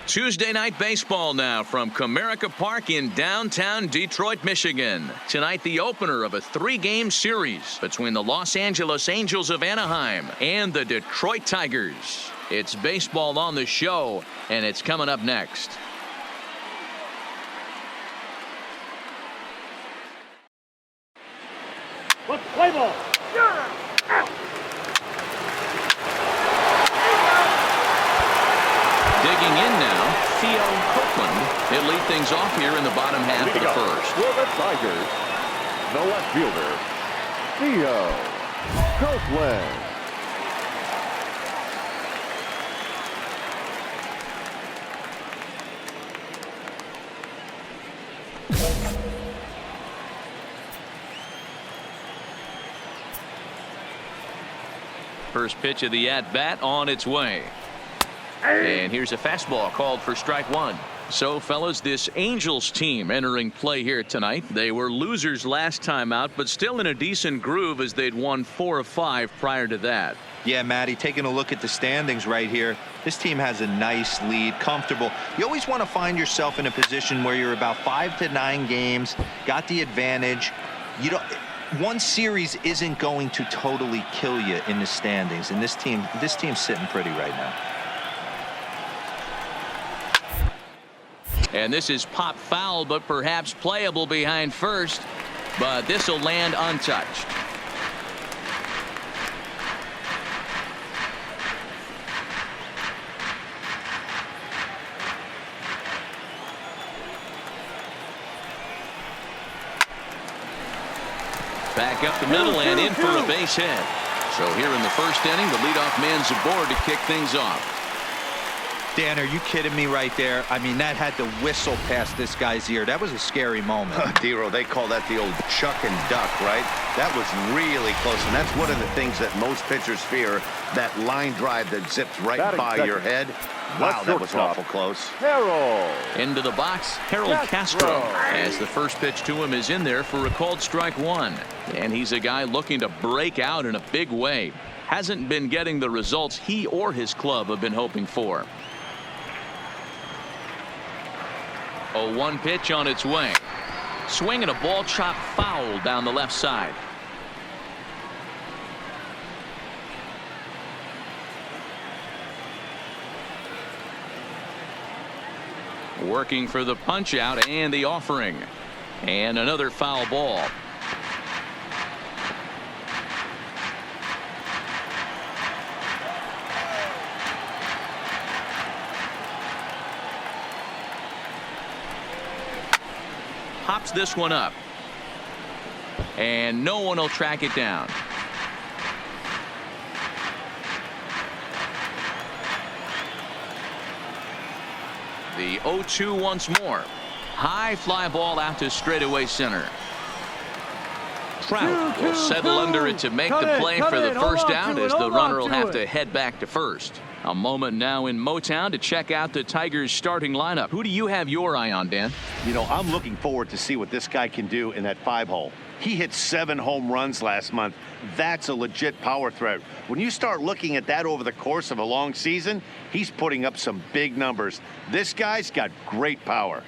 Tuesday night baseball now from Comerica Park in downtown Detroit, Michigan. Tonight, the opener of a 3-game series between the Los Angeles Angels of Anaheim and the Detroit Tigers. It's baseball on the show, and it's coming up next. Let's play ball. Digging in now, Theo Copeland. He'll lead things off here in the bottom half of the first. For the Tigers, the left fielder, Theo Copeland. First pitch of the at-bat on its way. And here's a fastball called for strike one. So, fellas, this Angels team entering play here tonight. They were losers last time out, but still in a decent groove as they'd won 4 of 5 prior to that. Yeah, Matty, taking a look at the standings right here, this team has a nice lead, comfortable. You always want to find yourself in a position where you're about 5 to 9 games, got the advantage. You don't. One series isn't going to totally kill you in the standings, and this team's sitting pretty right now. And this is pop foul, but perhaps playable behind first. But this will land untouched. Back up the middle and in for a base hit. So here in the first inning, the leadoff man's aboard to kick things off. Dan, are you kidding me right there? I mean, that had to whistle past this guy's ear. That was a scary moment. Dero, they call that the old chuck and duck, right? That was really close, and that's one of the things that most pitchers fear, that line drive that zips right by your head. Wow, that was awful close. Harold. Into the box, Harold Castro, as the first pitch to him is in there for a called strike one. And he's a guy looking to break out in a big way. Hasn't been getting the results he or his club have been hoping for. 0-1 pitch on its way. Swing and a ball chopped foul down the left side. Working for the punch out and the offering. And another foul ball. Pops this one up. And no one will track it down. The 0-2 once more. High fly ball out to straightaway center. Trout will settle under it to make the play for the first out as the runner will have to head back to first. A moment now in Motown to check out the Tigers starting lineup. Who do you have your eye on, Dan? You know, I'm looking forward to see what this guy can do in that 5-hole. He hit 7 home runs last month. That's a legit power threat. When you start looking at that over the course of a long season, he's putting up some big numbers. This guy's got great power.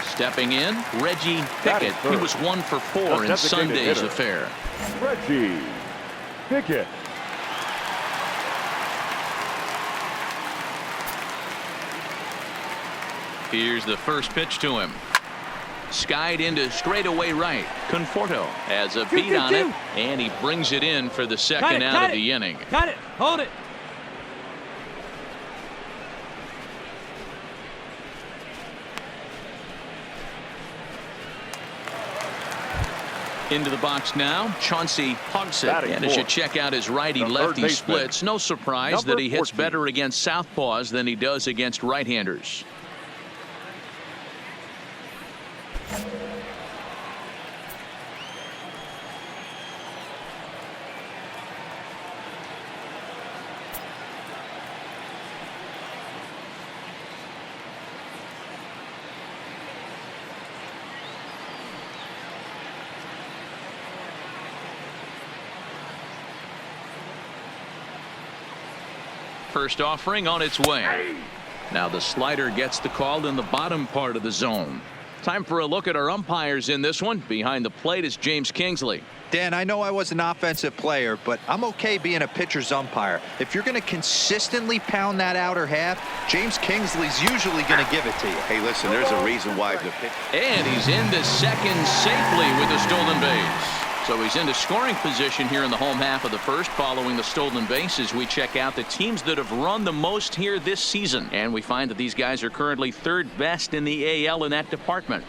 Stepping in, Reggie Pickett. He was 1 for 4 in Sunday's affair. Reggie Pickett. Here's the first pitch to him. Skied into straightaway right. Conforto has a beat on it, and he brings it in for the second out of the inning. Got it. Hold it. Into the box now, Chauncey Hogsett. And as you check out his righty-lefty splits, no surprise that he hits better against southpaws than he does against right-handers. first offering on its way. Now the slider gets the call in the bottom part of the zone. Time for a look at our umpires in this one. Behind the plate is James Kingsley. Dan, I know I was an offensive player, but I'm okay being a pitcher's umpire. If you're going to consistently pound that outer half, James Kingsley's usually going to give it to you. Hey, listen, there's a reason why the pitch. And he's into second safely with the stolen base. So he's into scoring position here in the home half of the first following the stolen base as we check out the teams that have run the most here this season. And we find that these guys are currently third best in the AL in that department.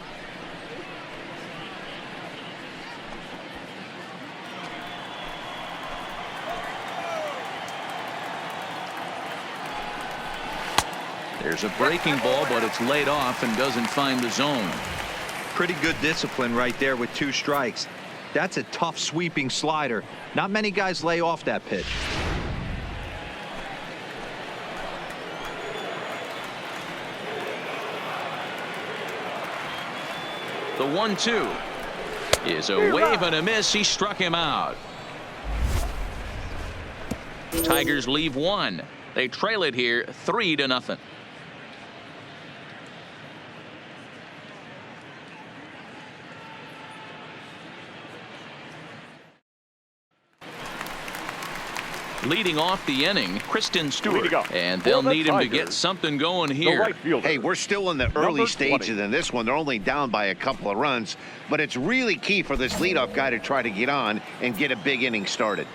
There's a breaking ball, but it's laid off and doesn't find the zone. Pretty good discipline right there with 2 strikes. That's a tough sweeping slider. Not many guys lay off that pitch. The 1-2 is a wave and a miss. He struck him out. Tigers leave 1. They trail it here 3-0. Leading off the inning, Kristen Stewart, and they'll need him to get something going here. Hey, we're still in the early stages in this one. They're only down by a couple of runs, but it's really key for this leadoff guy to try to get on and get a big inning started.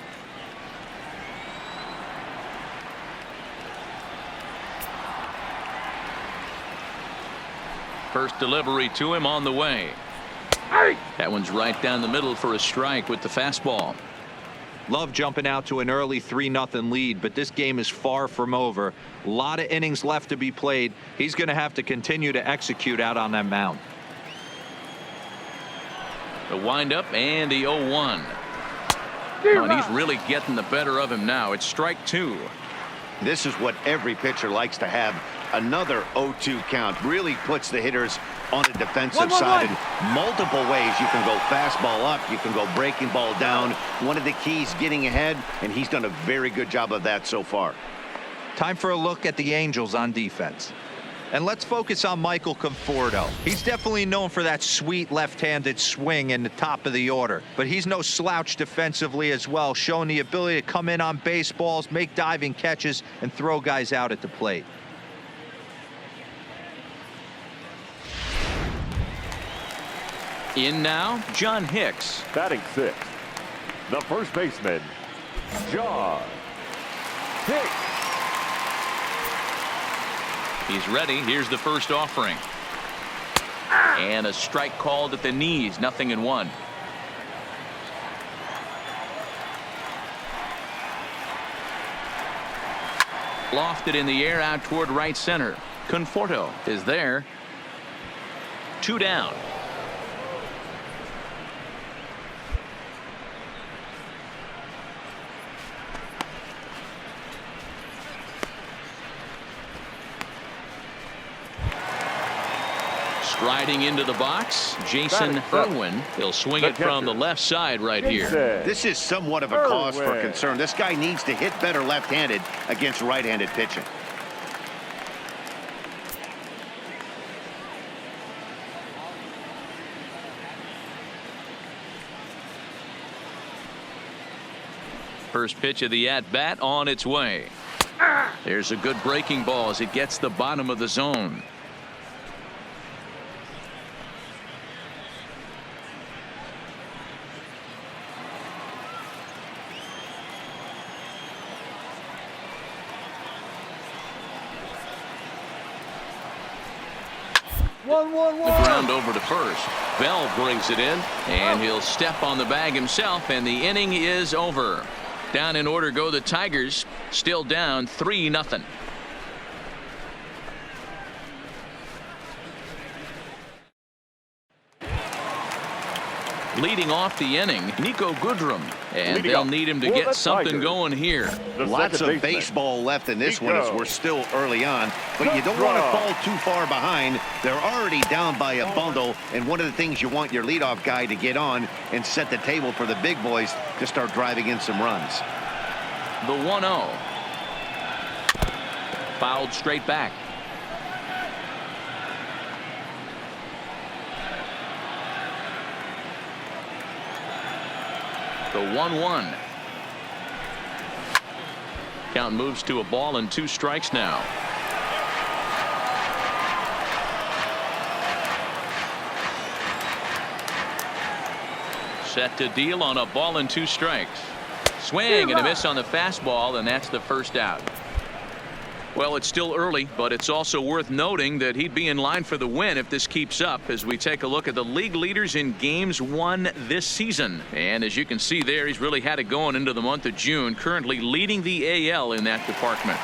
First delivery to him on the way. That one's right down the middle for a strike with the fastball. Love jumping out to an early 3-0 lead, but this game is far from over. A lot of innings left to be played. He's going to have to continue to execute out on that mound. The windup and the 0-1. Oh, and he's really getting the better of him now. It's strike 2. This is what every pitcher likes to have. Another 0-2 count really puts the hitters on the defensive side in multiple ways. You can go fastball up, you can go breaking ball down. One of the keys, getting ahead, and he's done a very good job of that so far. Time for a look at the Angels on defense. And let's focus on Michael Conforto. He's definitely known for that sweet left-handed swing in the top of the order. But he's no slouch defensively as well, showing the ability to come in on baseballs, make diving catches, and throw guys out at the plate. In now, John Hicks. Batting 6th, the first baseman, John Hicks. He's ready. Here's the first offering. And a strike called at the knees. 0-1. Lofted in the air out toward right center. Conforto is there. 2 down. Striding into the box, Jason Irwin. He'll swing it from the left side right here. This is somewhat of a cause for concern. This guy needs to hit better left-handed against right-handed pitching. First pitch of the at-bat on its way. There's a good breaking ball as it gets the bottom of the zone. The ground over to first. Bell brings it in, and he'll step on the bag himself, and the inning is over. Down in order go the Tigers, still down 3-0. Leading off the inning, Niko Goodrum, and they'll need him to get something going here. Lots of baseball left in this one as we're still early on, but you don't want to fall too far behind. They're already down by a bundle, and one of the things you want your leadoff guy to get on and set the table for the big boys to start driving in some runs. The 1-0. Fouled straight back. The 1-1. Count moves to a ball and 2 strikes now. Set to deal on a ball and 2 strikes. Swing and a miss on the fastball, and that's the first out. Well, it's still early, but it's also worth noting that he'd be in line for the win if this keeps up as we take a look at the league leaders in games won this season. And as you can see there, he's really had it going into the month of June, currently leading the AL in that department.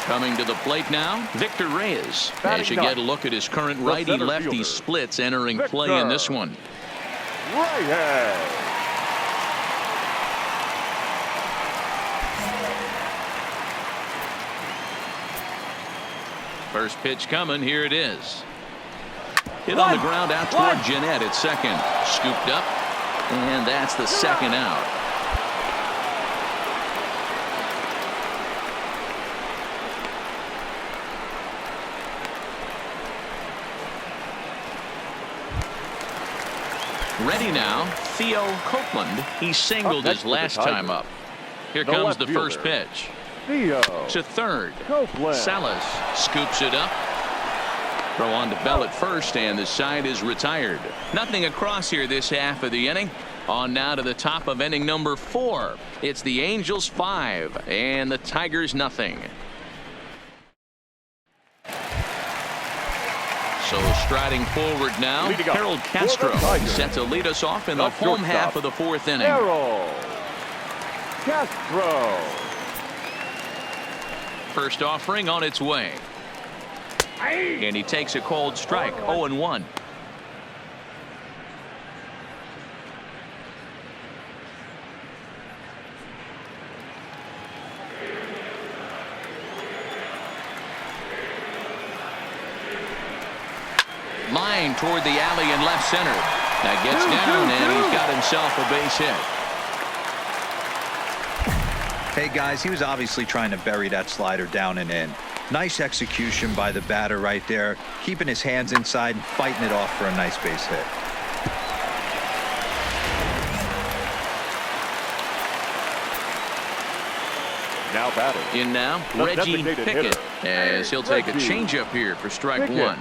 Coming to the plate now, Victor Reyes. As you get a look at his current righty-lefty splits entering play in this one. Reyes. First pitch coming. Here it is. Hit on the ground out toward Jeanette at second. Scooped up, and that's the second out. Ready now, Theo Copeland. He singled his last time up. Here comes the first pitch. Theo To third. Copeland. Salas scoops it up. Throw on to Bell at first, and the side is retired. Nothing across here this half of the inning. On now to the top of inning number 4. It's the Angels 5 and the Tigers nothing. So striding forward now, Leading up Harold for the Castro Tigers. set to lead us off in the The home half shortstop, of the 4th inning. Harold Castro. First offering on its way. And he takes a cold strike. 0-1. Line toward the alley in left center. That gets down, and he's got himself a base hit. Hey guys, he was obviously trying to bury that slider down and in. Nice execution by the batter right there, keeping his hands inside and fighting it off for a nice base hit. Now batting. In now, The Reggie designated Pickett, hitter, as he'll take a Reggie changeup here for strike Pickett. 1.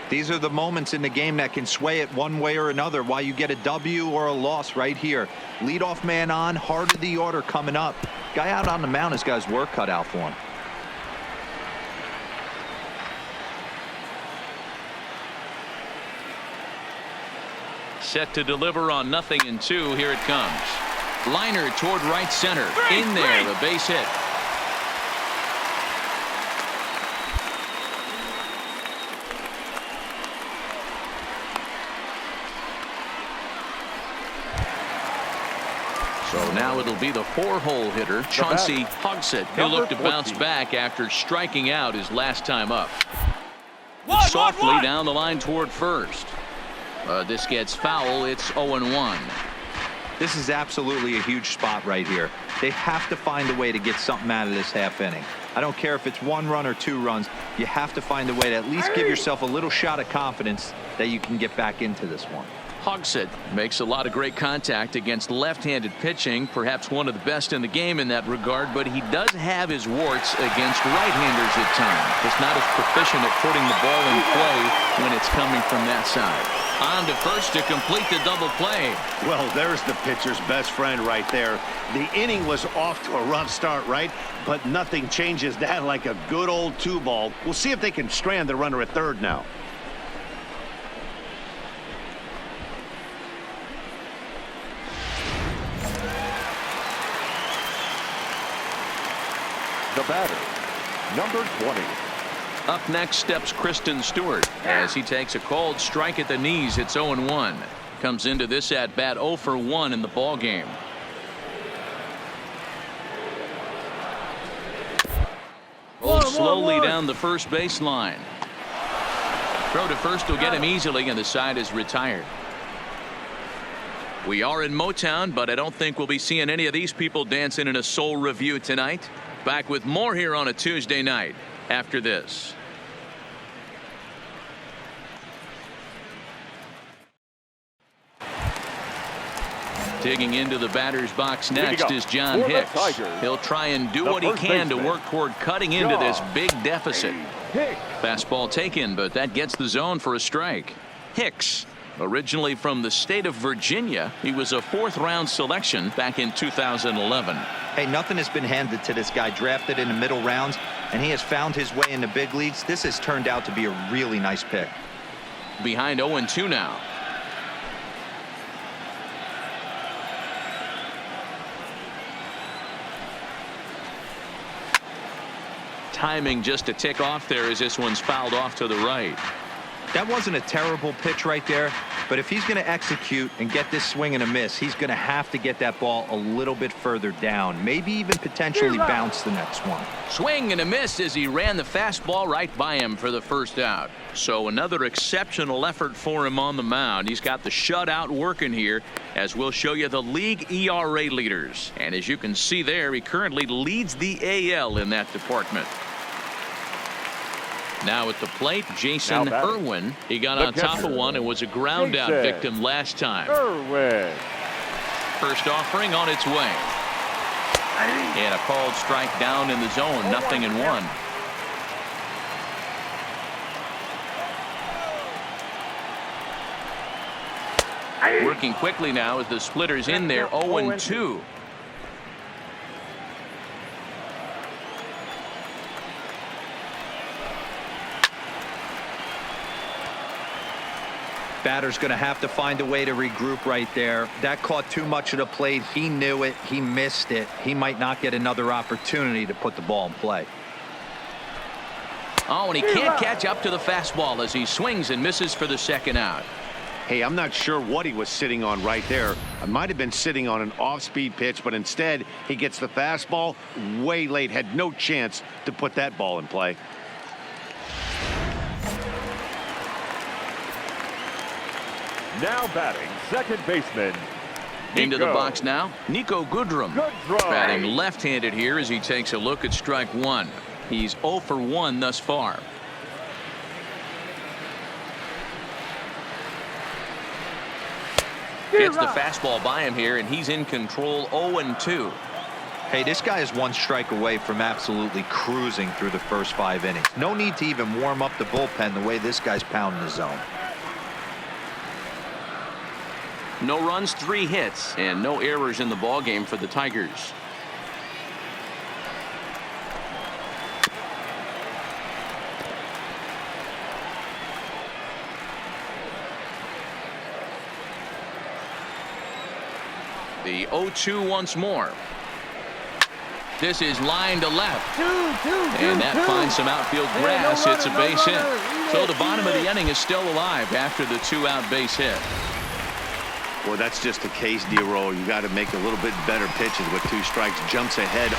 These are the moments in the game that can sway it one way or another, why you get a W or a loss right here. Leadoff man on, heart of the order coming up. Guy out on the mound has got his work cut out for him. Set to deliver on 0-2. Here it comes. Liner toward right center. In there, a base hit. So now it'll be the 4-hole hitter, Chauncey Hogsett, who Number looked to bounce 14. back after striking out his last time up. Softly down the line toward first. This gets foul. It's 0-1. This is absolutely a huge spot right here. They have to find a way to get something out of this half inning. I don't care if it's 1 run or 2 runs. You have to find a way to at least give yourself a little shot of confidence that you can get back into this one. Hogsett makes a lot of great contact against left-handed pitching, perhaps one of the best in the game in that regard, but he does have his warts against right-handers at times. Just not as proficient at putting the ball in play when it's coming from that side. On to first to complete the double play. Well, there's the pitcher's best friend right there. The inning was off to a rough start, right? But nothing changes that like a good old 2-ball. We'll see if they can strand the runner at third now. The batter, number 20. Up next steps Kristen Stewart as he takes a cold strike at the knees. It's 0-1. Comes into this at bat 0 for 1 in the ball game. Rolled slowly down the first baseline. Throw to first will get him easily, and the side is retired. We are in Motown, but I don't think we'll be seeing any of these people dancing in a soul review tonight. Back with more here on a Tuesday night after this. Digging into the batter's box next is John Hicks. He'll try and do what he can to work toward cutting into this big deficit. Fastball taken, but that gets the zone for a strike. Hicks, originally from the state of Virginia, he was a 4th-round selection back in 2011. Hey, nothing has been handed to this guy. Drafted in the middle rounds, and he has found his way in the big leagues. This has turned out to be a really nice pick. Behind 0-2 now. Timing just a tick off there as this one's fouled off to the right. That wasn't a terrible pitch right there, but if he's going to execute and get this swing and a miss, he's going to have to get that ball a little bit further down, maybe even potentially bounce the next one. Swing and a miss as he ran the fastball right by him for the first out. So another exceptional effort for him on the mound. He's got the shutout working here, as we'll show you the league ERA leaders. And as you can see there, he currently leads the AL in that department. Now at the plate, Jason Irwin. He got on top of one and was a ground out victim last time. Irwin. First offering on its way. And a called strike down in the zone. 0-1. Working quickly now as the splitter's in there. 0-2. Batter's going to have to find a way to regroup right there. That caught too much of the plate. He knew it. He missed it. He might not get another opportunity to put the ball in play. Oh, and he can't catch up to the fastball as he swings and misses for the second out. Hey, I'm not sure what he was sitting on right there. I might have been sitting on an off-speed pitch, but instead he gets the fastball way late. Had no chance to put that ball in play. Now batting, second baseman. Into the box now, Niko Goodrum. Batting left-handed here as he takes a look at strike one. He's 0 for 1 thus far. Gets the fastball by him here, and he's in control. 0-2. Hey, this guy is 1 strike away from absolutely cruising through the first 5 innings. No need to even warm up the bullpen the way this guy's pounding the zone. No runs, 3 hits, and no errors in the ballgame for the Tigers. The 0-2 once more. This is line to left. And that finds some outfield grass. It's a base hit. So the bottom of the inning is still alive after the 2-out base hit. Well, that's just a case, D-Roll. You got to make a little bit better pitches with 2 strikes. Jumps ahead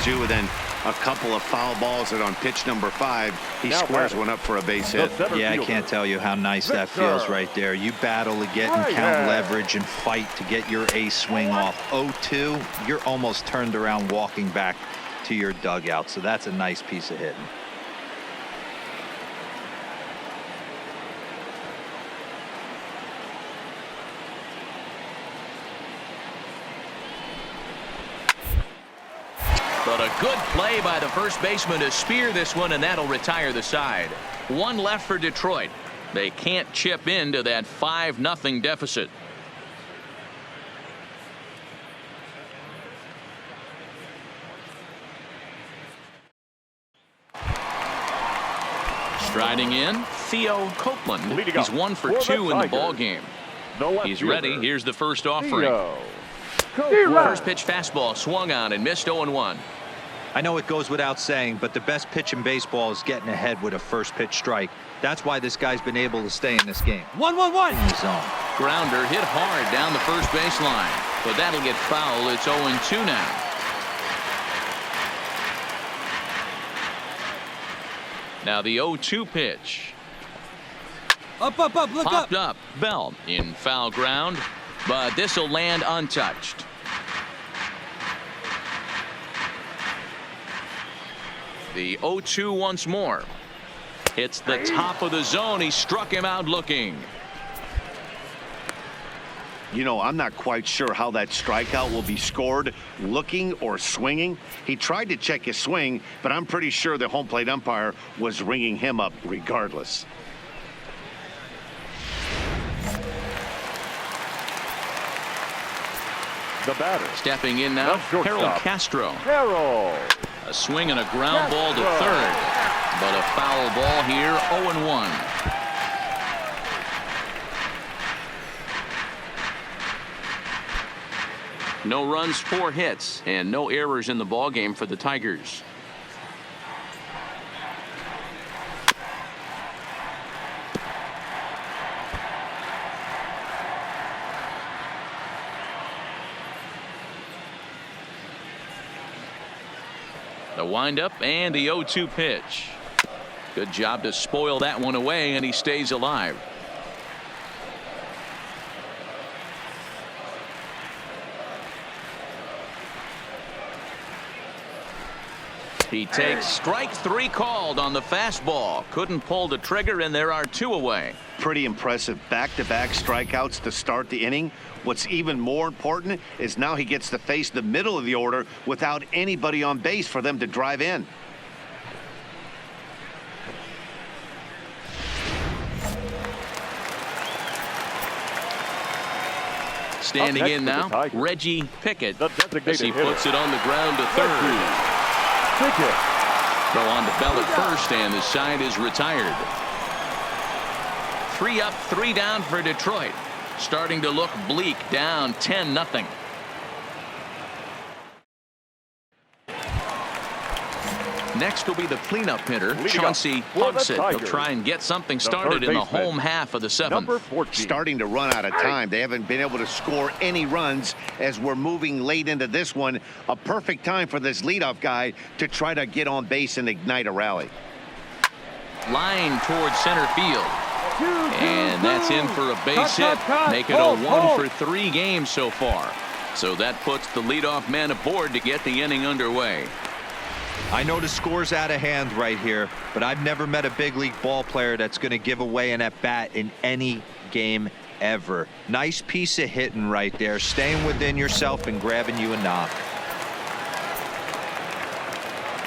0-2, and then a couple of foul balls, and on pitch number 5, he squares one up for a base hit. Yeah, I can't tell you how nice that feels right there. You battle to get and count leverage and fight to get your ace swing off. 0-2, you're almost turned around walking back to your dugout, so that's a nice piece of hitting. But a good play by the first baseman to spear this one, and that'll retire the side. 1 left for Detroit. They can't chip into that 5-0 deficit. Striding in, Theo Copeland. He's 1 for 2 in the ball game. He's ready. Here's the first offering. First pitch fastball swung on and missed. 0-1. I know it goes without saying, but the best pitch in baseball is getting ahead with a first pitch strike. That's why this guy's been able to stay in this game. 1-1-1 in the zone. Grounder hit hard down the first baseline, but that'll get foul. It's 0-2 now. Now the 0-2 pitch. Up, look Popped up. Bell in foul ground. but this will land untouched. The 0-2 once more. Hits the top of the zone. He struck him out looking. You know, I'm not quite sure how that strikeout will be scored, looking or swinging. He tried to check his swing, but I'm pretty sure the home plate umpire was ringing him up regardless. The batter. Stepping in now, The shortstop, Harold Castro. Harold. A swing and a ground ball to third, but a foul ball here. 0-1. No runs, 4 hits, and no errors in the ball game for the Tigers. The windup and the 0-2 pitch. Good job to spoil that one away, and he stays alive. He takes strike 3 called on the fastball. Couldn't pull the trigger, and there are 2 away. Pretty impressive back-to-back strikeouts to start the inning. What's even more important is now he gets to face the middle of the order without anybody on base for them to drive in. Standing in now, Reggie Pickett, as he puts it on the ground to third. Throw on to Bell at first, and the side is retired. 3 up, 3 down for Detroit. Starting to look bleak, down 10-0. Next will be the cleanup hitter, Chauncey Hobson. He'll try and get something started in the home half of the 7th. Starting to run out of time. They haven't been able to score any runs as we're moving late into this one. A perfect time for this leadoff guy to try to get on base and ignite a rally. Line towards center field. And that's in for a base hit. Make it a 1 for 3 games so far. So that puts the leadoff man aboard to get the inning underway. I know the score's out of hand right here, but I've never met a big league ball player that's going to give away an at-bat in any game ever. Nice piece of hitting right there, staying within yourself and grabbing you a knock.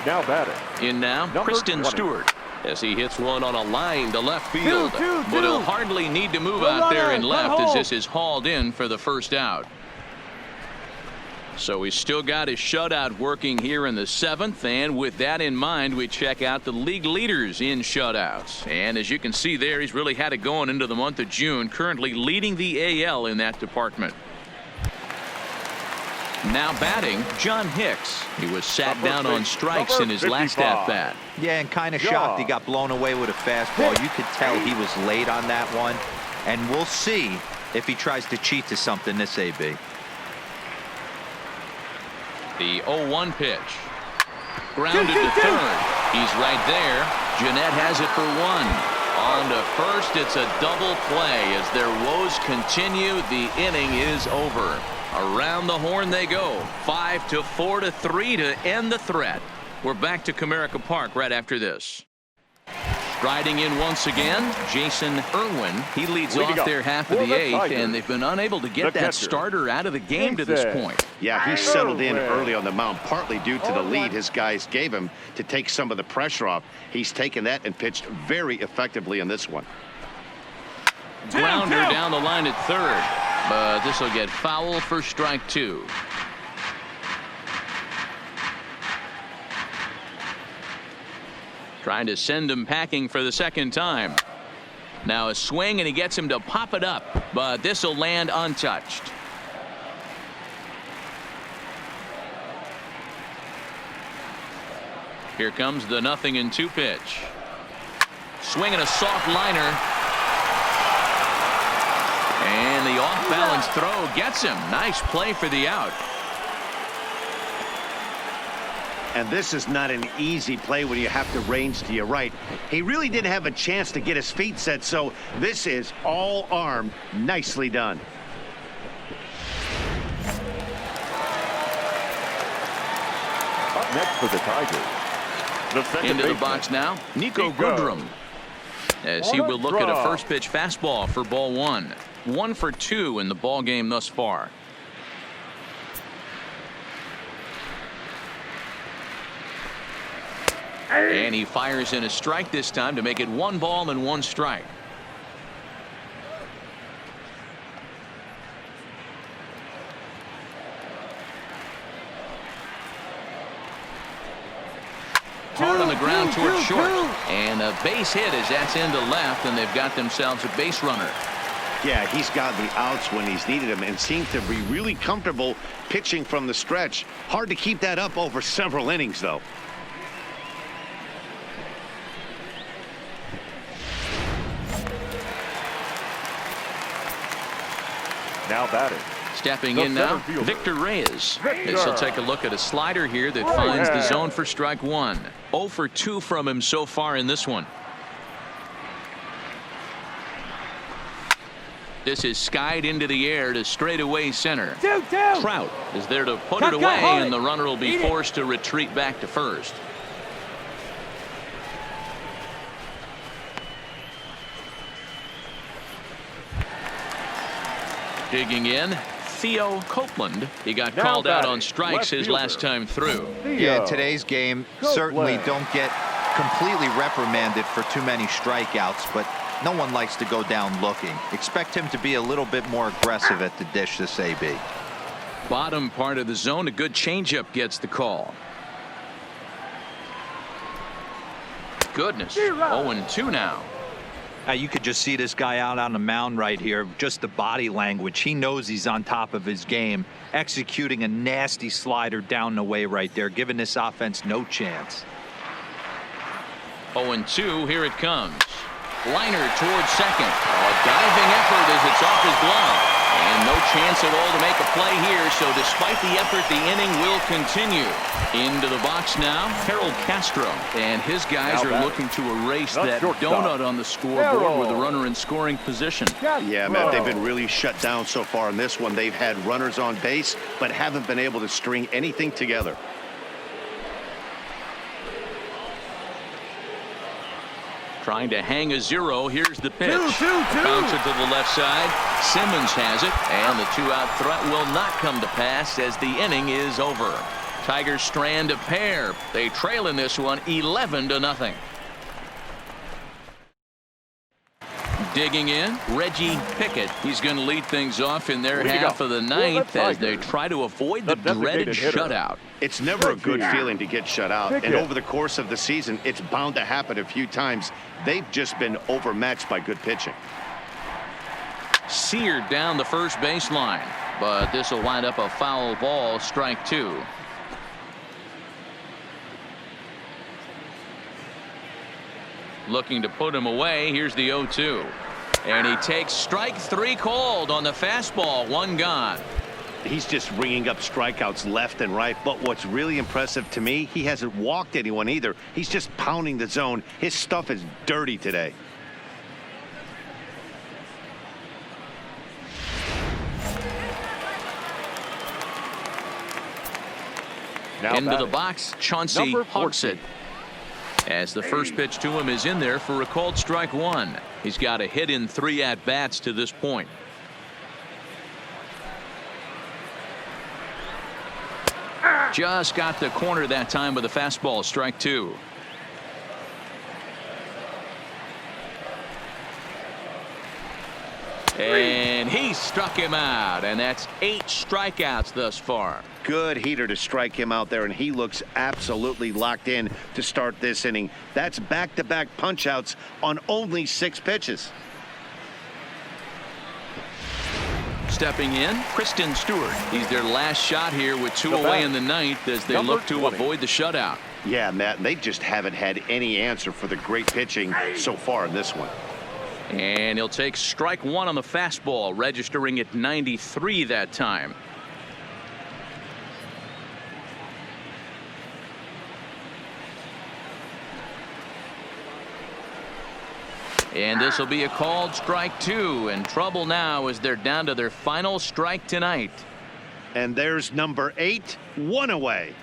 Now batting. In now, Kristen Stewart, as he hits one on a line to left field. But he'll hardly need to move out there in left as this is hauled in for the first out. So he's still got his shutout working here in the 7th, and with that in mind, we check out the league leaders in shutouts. And as you can see there, he's really had it going into the month of June, currently leading the AL in that department. Now batting, John Hicks. He was sat down on strikes in his last at-bat. Yeah, and kind of shocked he got blown away with a fastball. You could tell he was late on that one, and we'll see if he tries to cheat to something this AB. The 0-1 pitch. Grounded to third. He's right there. Jeanette has it for 1. On to first. It's a double play. As their woes continue, the inning is over. Around the horn they go. 5 to 4 to 3 to end the threat. We're back to Comerica Park right after this. Striding in once again, Jason Irwin. He leads off their half of the 8th, and they've been unable to get that starter out of the game to this point. Yeah, he settled in early on the mound, partly due to the lead his guys gave him to take some of the pressure off. He's taken that and pitched very effectively in this one. Grounder down the line at third, but this will get foul for strike 2. Trying to send him packing for the 2nd time. Now a swing, and he gets him to pop it up, but this will land untouched. Here comes the 0-2 pitch. Swing and a soft liner. And the off-balance throw gets him. Nice play for the out. And this is not an easy play when you have to range to your right. He really didn't have a chance to get his feet set, so this is all arm. Nicely done. next for the Tigers? The second Into the baseman, box now, Nico Goodrum. As he will look at a first pitch fastball for ball one. 1 for 2 in the ball game thus far. And he fires in a strike this time to make it 1 ball and 1 strike. Hard on the ground towards short. And a base hit as that's into left, and they've got themselves a base runner. Yeah, he's got the outs when he's needed them and seems to be really comfortable pitching from the stretch. Hard to keep that up over several innings, though. now batting. Stepping The in now, center fielder. Victor Reyes. Victor. This will take a look at a slider here that finds the zone for strike one. 0 for 2 from him so far in this one. This is skied into the air to straightaway center. Trout is there to put it away, and the runner will be forced to retreat back to first. Digging in, Theo Copeland. He got Now called out batting, on strikes left his fielder. last time through. Yeah, in today's game, certainly don't get completely reprimanded for too many strikeouts, but no one likes to go down looking. Expect him to be a little bit more aggressive at the dish this AB. Bottom part of the zone, a good changeup gets the call. Goodness, 0-2 now. You could just see this guy out on the mound right here. Just the body language. He knows he's on top of his game. Executing a nasty slider down the way right there, giving this offense no chance. 0-2, here it comes. Liner towards second. A diving effort as it's off his glove. And no chance at all to make a play here, so despite the effort, the inning will continue. Into the box now, Harold Castro. And his guys Now are batting. looking to erase The that shortstop, donut on the scoreboard Harold. with a runner in scoring position. Yeah, Matt, they've been really shut down so far in this one. They've had runners on base, but haven't been able to string anything together. Trying to hang a 0. Here's the pitch. Bouncer to the left side. Simmons has it, and the 2-out threat will not come to pass as the inning is over. Tigers strand a pair. They trail in this one 11-0. Digging in, Reggie Pickett. He's going to lead things off in their half of the ninth as they try to avoid the dreaded shutout. It's never a good feeling to get shut out, and over the course of the season, it's bound to happen a few times. They've just been overmatched by good pitching. Seared down the first baseline, but this will wind up a foul ball, strike 2. Looking to put him away. Here's the 0-2. And he takes strike 3 called on the fastball. 1 gone. He's just ringing up strikeouts left and right, but what's really impressive to me, he hasn't walked anyone either. He's just pounding the zone. His stuff is dirty today. Now Into the batting. box, Chauncey Number Hogsett. 14. As the first pitch to him is in there for a called strike 1. He's got a hit in 3 at-bats to this point. Just got the corner that time with a fastball, strike 2. And he struck him out, and that's 8 strikeouts thus far. Good heater to strike him out there, and he looks absolutely locked in to start this inning. That's back-to-back punch-outs on only 6 pitches. Stepping in, Kristen Stewart. He's their last shot here with 2 The away bat. in the ninth as they Number look to 20. avoid the shutout. Yeah, Matt, and they just haven't had any answer for the great pitching so far in this one. And he'll take strike 1 on the fastball, registering at 93 that time. And this will be a called strike 2, and trouble now as they're down to their final strike tonight. And there's number 8, 1 away.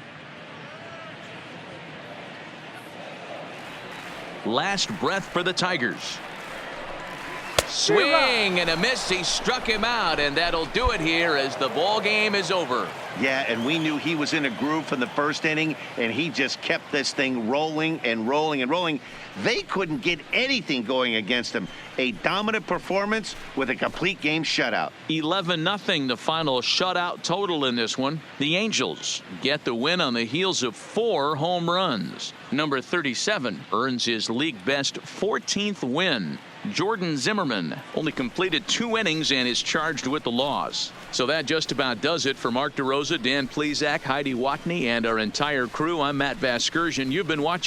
Last breath for the Tigers. Swing and a miss. He struck him out, and that'll do it here as the ball game is over. Yeah, and we knew he was in a groove from the first inning, and he just kept this thing rolling and rolling and rolling. They couldn't get anything going against him. A dominant performance with a complete game shutout. 11-0 the final shutout total in this one. The Angels get the win on the heels of 4 home runs. Number 37 earns his league best 14th win. Jordan Zimmerman only completed 2 innings and is charged with the loss. So that just about does it for Mark DeRosa, Dan Plesac, Heidi Watney, and our entire crew. I'm Matt Vasgersian. You've been watching